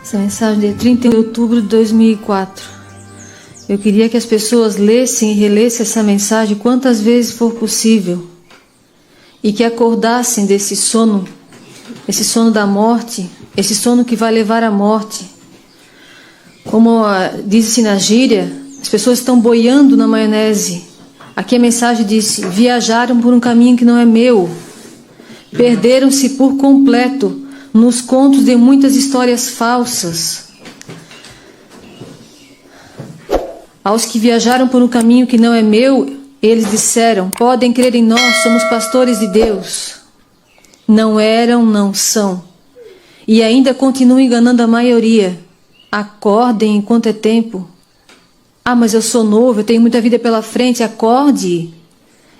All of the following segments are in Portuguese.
Essa mensagem é 30 de outubro de 2004. Eu queria que as pessoas lessem e relessem essa mensagem quantas vezes for possível e que acordassem desse sono, esse sono da morte, esse sono que vai levar à morte. Como diz-se na gíria, as pessoas estão boiando na maionese. Aqui a mensagem disse: viajaram por um caminho que não é meu, perderam-se por completo nos contos de muitas histórias falsas. Aos que viajaram por um caminho que não é meu, eles disseram: podem crer em nós, somos pastores de Deus. Não eram, não são. E ainda continuam enganando a maioria. Acordem enquanto é tempo. Ah, mas eu sou novo, eu tenho muita vida pela frente. Acorde.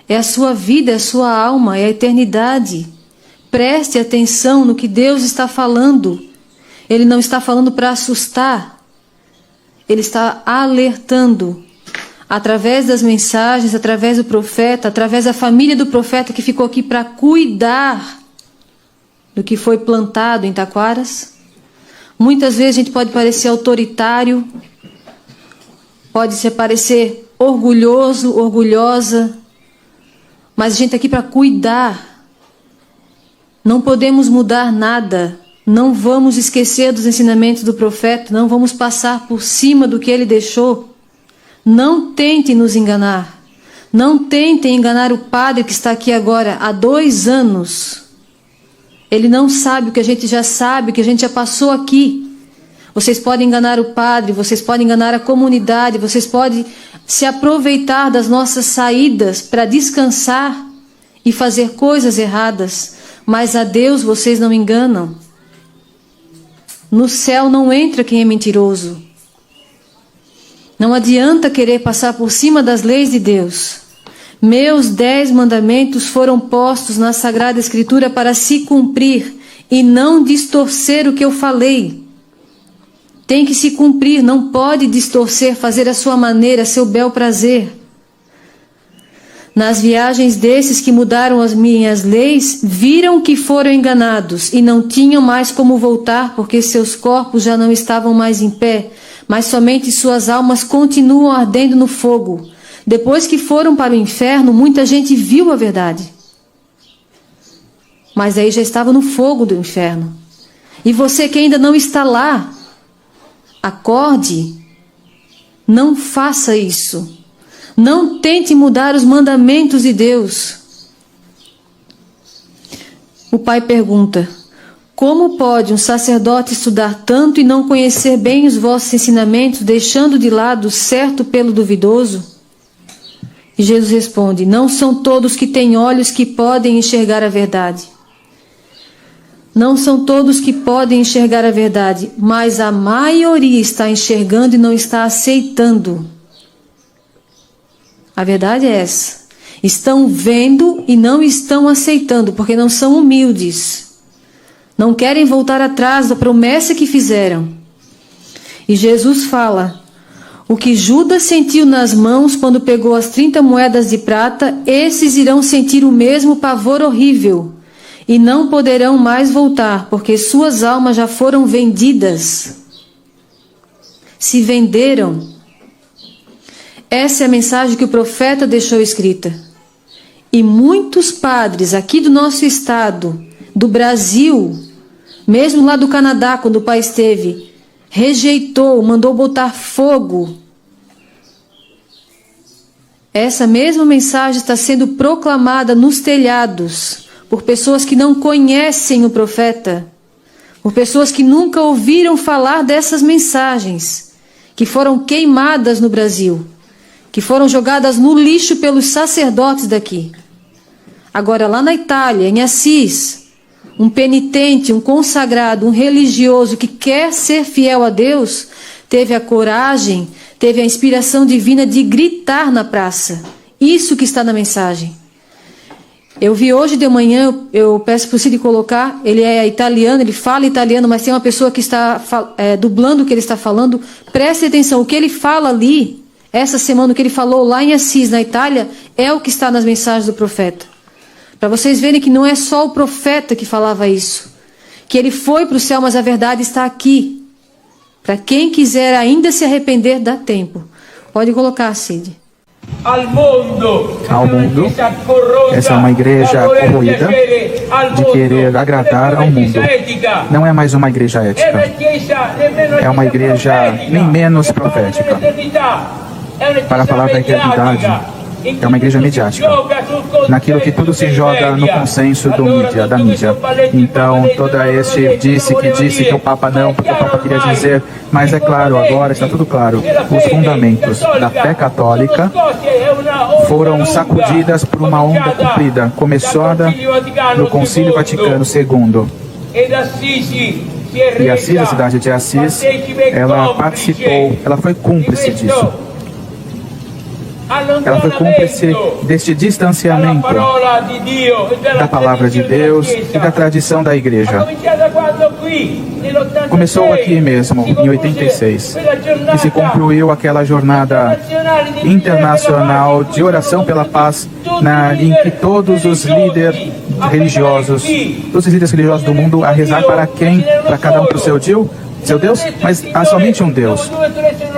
É a sua vida, é a sua alma, é a eternidade. Preste atenção no que Deus está falando. Ele não está falando para assustar. Ele está alertando. Através das mensagens, através do profeta, através da família do profeta que ficou aqui para cuidar do que foi plantado em Taquaras. Muitas vezes a gente pode parecer autoritário, pode se parecer orgulhoso, orgulhosa, mas a gente está aqui para cuidar. Não podemos mudar nada, não vamos esquecer dos ensinamentos do profeta, não vamos passar por cima do que ele deixou. Não tentem nos enganar, não tentem enganar o padre que está aqui agora há 2 anos. Ele não sabe o que a gente já sabe, o que a gente já passou aqui. Vocês podem enganar o padre, vocês podem enganar a comunidade, vocês podem se aproveitar das nossas saídas para descansar e fazer coisas erradas, mas a Deus vocês não enganam. No céu não entra quem é mentiroso. Não adianta querer passar por cima das leis de Deus. Meus 10 mandamentos foram postos na Sagrada Escritura para se cumprir e não distorcer o que eu falei. Tem que se cumprir, não pode distorcer, fazer a sua maneira, a seu bel prazer. Nas viagens desses que mudaram as minhas leis, viram que foram enganados e não tinham mais como voltar, porque seus corpos já não estavam mais em pé, mas somente suas almas continuam ardendo no fogo. Depois que foram para o inferno, muita gente viu a verdade. Mas aí já estava no fogo do inferno. E você que ainda não está lá, acorde, não faça isso. Não tente mudar os mandamentos de Deus. O pai pergunta: como pode um sacerdote estudar tanto e não conhecer bem os vossos ensinamentos, deixando de lado o certo pelo duvidoso? E Jesus responde: não são todos que têm olhos que podem enxergar a verdade. Não são todos que podem enxergar a verdade, mas a maioria está enxergando e não está aceitando. A verdade é essa. Estão vendo e não estão aceitando, porque não são humildes. Não querem voltar atrás da promessa que fizeram. E Jesus fala: o que Judas sentiu nas mãos quando pegou as 30 moedas de prata, esses irão sentir o mesmo pavor horrível e não poderão mais voltar, porque suas almas já foram vendidas. Se venderam. Essa é a mensagem que o profeta deixou escrita. E muitos padres aqui do nosso estado, do Brasil, mesmo lá do Canadá, quando o pai esteve, rejeitou, mandou botar fogo. Essa mesma mensagem está sendo proclamada nos telhados por pessoas que não conhecem o profeta, por pessoas que nunca ouviram falar dessas mensagens, que foram queimadas no Brasil, que foram jogadas no lixo pelos sacerdotes daqui. Agora, lá na Itália, em Assis, um penitente, um consagrado, um religioso que quer ser fiel a Deus, teve a coragem, teve a inspiração divina de gritar na praça. Isso que está na mensagem. Eu vi hoje de manhã, eu peço para o Cid colocar, ele é italiano, ele fala italiano, mas tem uma pessoa que está dublando o que ele está falando. Preste atenção, o que ele fala ali, essa semana, o que ele falou lá em Assis, na Itália, é o que está nas mensagens do profeta. Para vocês verem que não é só o profeta que falava isso. Que ele foi para o céu, mas a verdade está aqui. Para quem quiser ainda se arrepender, dá tempo. Pode colocar, Cid. Ao mundo, essa é uma igreja corroída de querer agradar ao mundo. Não é mais uma igreja ética. É uma igreja nem menos profética. Para falar da eternidade, é uma igreja midiática, naquilo que tudo se joga no consenso da mídia. Então, toda este disse que o Papa não, porque o Papa queria dizer, mas é claro, agora está tudo claro. Os fundamentos da fé católica foram sacudidas por uma onda comprida, começada no Concílio Vaticano II. E Assis, a cidade de Assis, ela participou, ela foi cúmplice disso. Ela foi cúmplice deste distanciamento da palavra de Deus e da tradição da igreja. Começou aqui mesmo, em 86, e se concluiu aquela jornada internacional de oração pela paz, em que todos os líderes religiosos do mundo a rezar para quem? Para cada um para o seu Deus, mas há somente um Deus.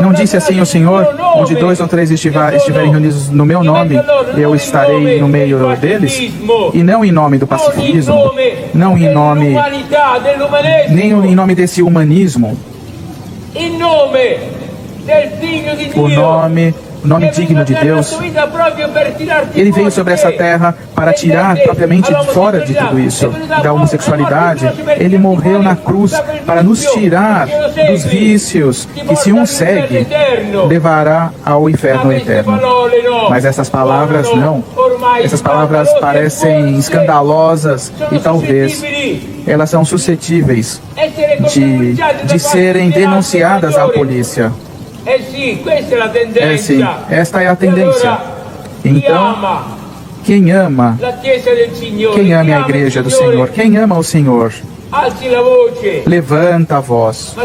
Não disse assim o Senhor, onde 2 ou 3 estiverem reunidos no meu nome, eu estarei no meio deles? E não em nome do pacifismo, não em nome, nem em nome desse humanismo, o nome digno de Deus. Ele veio sobre essa terra para tirar propriamente de fora de tudo isso, da homossexualidade. Ele morreu na cruz para nos tirar dos vícios que, se um segue, levará ao inferno eterno. Mas essas palavras não. Essas palavras parecem escandalosas e talvez elas são suscetíveis de serem denunciadas à polícia. Sim, esta é a tendência. Então, quem ama a igreja do Senhor, quem ama o Senhor, levanta a voz,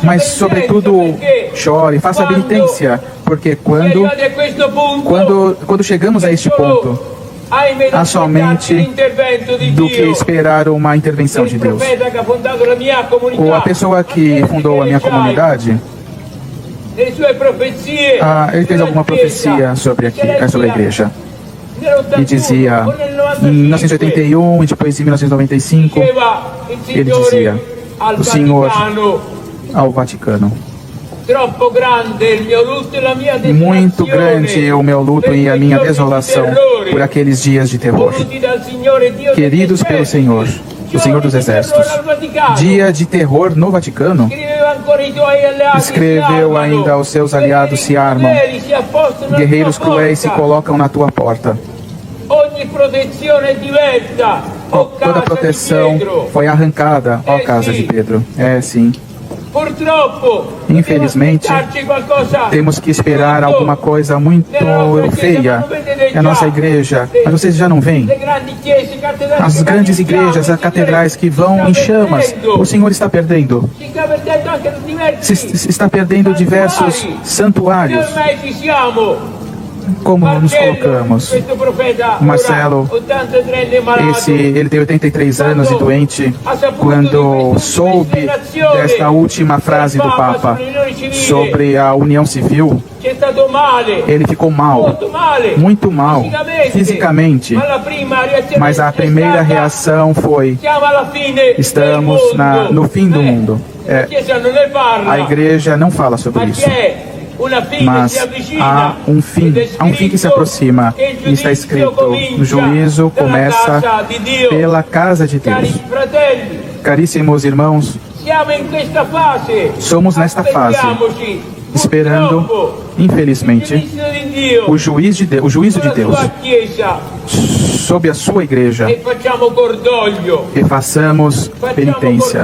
mas sobretudo chore, faça penitência, porque quando chegamos a este ponto, há somente do que esperar uma intervenção de Deus. Ou a pessoa que fundou a minha comunidade, ele fez alguma profecia sobre a igreja. E dizia, em 1981 e depois em 1995, ele dizia, o Senhor ao Vaticano. Muito grande o meu luto e a minha desolação por aqueles dias de terror. Queridos pelo Senhor, o Senhor dos Exércitos, dia de terror no Vaticano. Escreveu ainda aos seus aliados se armam, guerreiros cruéis se colocam na tua porta. Toda proteção foi arrancada, ó casa de Pedro. Sim. Infelizmente, temos que esperar alguma coisa muito feia. É a nossa igreja. Mas vocês já não veem? As grandes igrejas, as catedrais que vão em chamas. O Senhor está perdendo. Está perdendo diversos santuários. Como nos colocamos? Marcelo, ele tem 83 anos e doente. Quando soube desta última frase do Papa sobre a união civil, ele ficou mal, muito mal, fisicamente. Mas a primeira reação foi: estamos no fim do mundo. A igreja não fala sobre isso. Mas há um fim que se aproxima, e está escrito: o juízo começa pela casa de Deus. Caríssimos irmãos, somos nesta fase, esperando, infelizmente, o juízo de Deus sobre a sua igreja, e façamos penitência.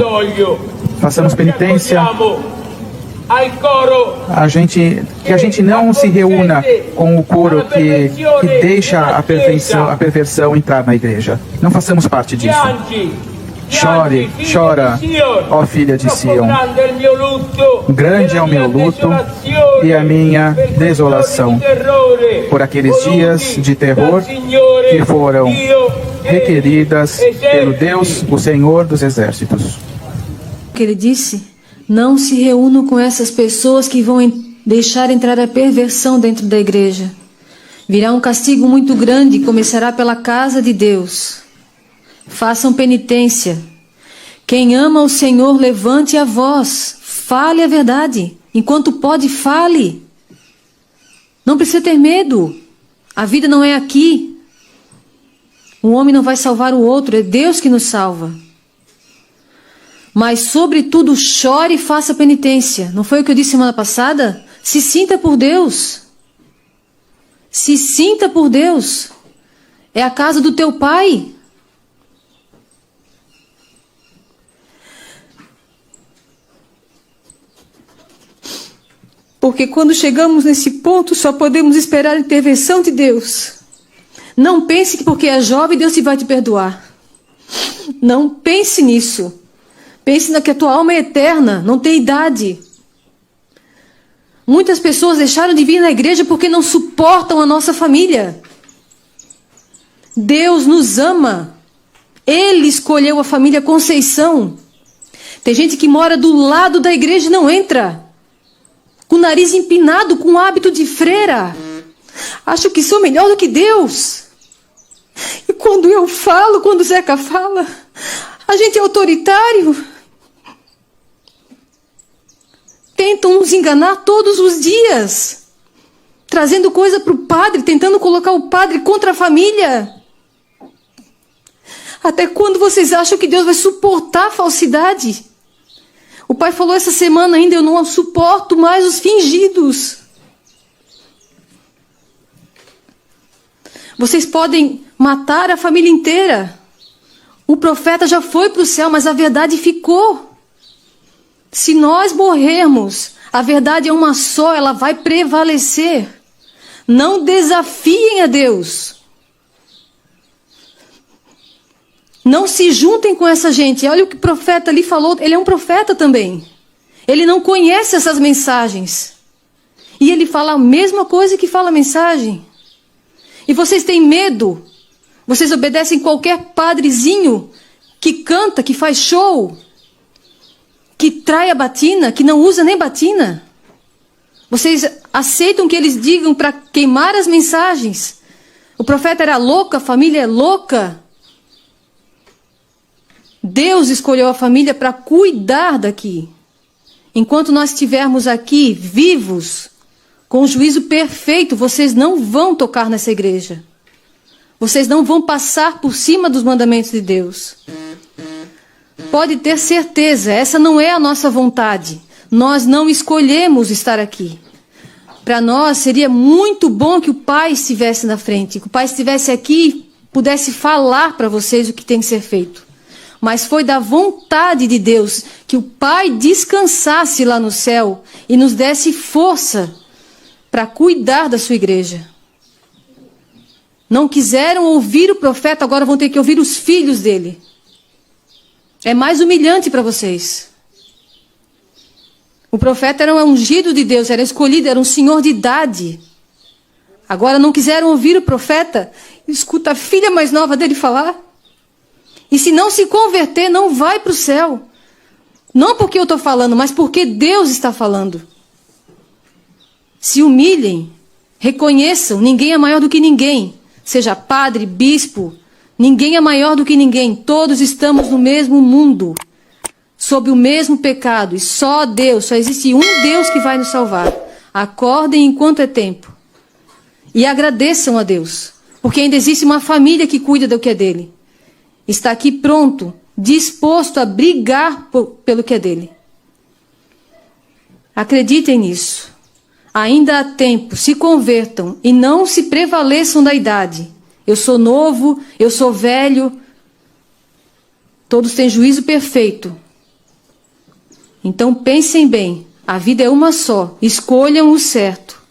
Façamos penitência. Que a gente não se reúna com o coro que deixa a perversão entrar na igreja. Não façamos parte disso. Chora, ó filha de Sião. Grande é o meu luto e a minha desolação por aqueles dias de terror que foram requeridas pelo Deus, o Senhor dos Exércitos. O que ele disse Não se reúnam com essas pessoas que vão deixar entrar a perversão dentro da igreja. Virá um castigo muito grande e começará pela casa de Deus. Façam penitência. Quem ama o Senhor, levante a voz. Fale a verdade. Enquanto pode, fale. Não precisa ter medo. A vida não é aqui. Um homem não vai salvar o outro, é Deus que nos salva. Mas, sobretudo, chore e faça penitência. Não foi o que eu disse semana passada? Se sinta por Deus. Se sinta por Deus. É a casa do teu pai. Porque quando chegamos nesse ponto, só podemos esperar a intervenção de Deus. Não pense que porque é jovem, Deus vai te perdoar. Não pense nisso. Pense que a tua alma é eterna, não tem idade. Muitas pessoas deixaram de vir na igreja porque não suportam a nossa família. Deus nos ama. Ele escolheu a família Conceição. Tem gente que mora do lado da igreja e não entra. Com o nariz empinado, com o hábito de freira. Acho que sou melhor do que Deus. E quando eu falo, quando o Zeca fala, a gente é autoritário. Tentam nos enganar todos os dias. Trazendo coisa para o padre, tentando colocar o padre contra a família. Até quando vocês acham que Deus vai suportar a falsidade? O pai falou essa semana ainda, eu não suporto mais os fingidos. Vocês podem matar a família inteira. O profeta já foi para o céu, mas a verdade ficou. Se nós morrermos, a verdade é uma só, ela vai prevalecer. Não desafiem a Deus. Não se juntem com essa gente. Olha o que o profeta ali falou. Ele é um profeta também. Ele não conhece essas mensagens. E ele fala a mesma coisa que fala a mensagem. E vocês têm medo. Vocês obedecem qualquer padrezinho que canta, que faz show, que trai a batina, que não usa nem batina. Vocês aceitam que eles digam para queimar as mensagens. O profeta era louco, a família é louca. Deus escolheu a família para cuidar daqui. Enquanto nós estivermos aqui vivos, com o juízo perfeito, vocês não vão tocar nessa igreja. Vocês não vão passar por cima dos mandamentos de Deus. Pode ter certeza, essa não é a nossa vontade. Nós não escolhemos estar aqui. Para nós seria muito bom que o Pai estivesse na frente, que o Pai estivesse aqui e pudesse falar para vocês o que tem que ser feito. Mas foi da vontade de Deus que o Pai descansasse lá no céu e nos desse força para cuidar da sua igreja. Não quiseram ouvir o profeta, agora vão ter que ouvir os filhos dele. É mais humilhante para vocês. O profeta era um ungido de Deus, era escolhido, era um senhor de idade. Agora não quiseram ouvir o profeta, escuta a filha mais nova dele falar. E se não se converter, não vai para o céu. Não porque eu estou falando, mas porque Deus está falando. Se humilhem, reconheçam, ninguém é maior do que ninguém. Seja padre, bispo, ninguém é maior do que ninguém. Todos estamos no mesmo mundo, sob o mesmo pecado. E só Deus, só existe um Deus que vai nos salvar. Acordem enquanto é tempo. E agradeçam a Deus, porque ainda existe uma família que cuida do que é dele. Está aqui pronto, disposto a brigar pelo que é dele. Acreditem nisso. Ainda há tempo, se convertam e não se prevaleçam da idade. Eu sou novo, eu sou velho. Todos têm juízo perfeito. Então pensem bem, a vida é uma só, escolham o certo.